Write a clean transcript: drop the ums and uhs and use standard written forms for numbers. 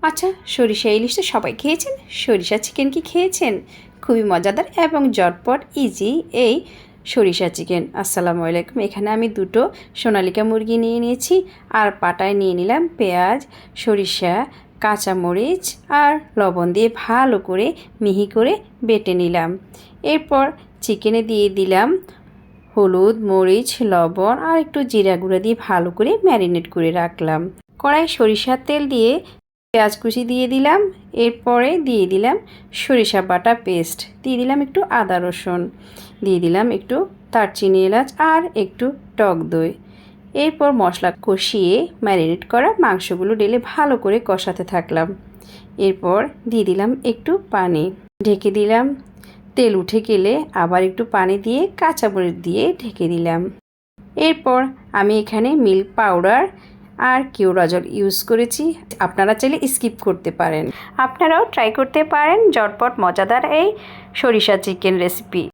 আচ্ছা, সরিষা ইলিশটা সবাই খেয়েছেন? সরিষা চিকেন কি খেয়েছেন? খুবই মজাদার এবং ঝটপট ইজি এই সরিষা চিকেন। আসসালামু আলাইকুম। এখানে আমি দুটো সোনালিকা মুরগি নিয়ে নিয়েছি আর পাটায় নিয়ে নিলাম পেঁয়াজ, সরিষা, কাঁচামরিচ আর লবণ দিয়ে ভালো করে মিহি করে বেটে নিলাম। এরপর চিকেনে দিয়ে দিলাম হলুদ, মরিচ, লবণ আর একটু জিরা গুঁড়া দিয়ে ভালো করে ম্যারিনেট করে রাখলাম। কড়াই সরিষার তেল দিয়ে পেঁয়াজ কুচি দিয়ে দিলাম। এরপরে দিয়ে দিলাম সরিষা বাটা পেস্ট, দিয়ে দিলাম একটু আদা রসুন, দিয়ে দিলাম একটু দারচিনি এলাচ আর একটু টক দই। এরপর মশলা কষিয়ে ম্যারিনেট করা মাংসগুলো ঢেলে ভালো করে কষাতে থাকলাম। এরপর দিয়ে দিলাম একটু পানি, ঢেকে দিলাম। তেল উঠে গেলে আবার একটু পানি দিয়ে কাঁচামরিচ দিয়ে ঢেকে দিলাম। এরপর আমি এখানে মিল্ক পাউডার আর কেওড়া জল ইউজ করেছি, আপনারা চাইলে স্কিপ করতে পারেন। আপনারাও ট্রাই করতে পারেন ঝটপট মজাদার এই সরিষা চিকেন রেসিপি।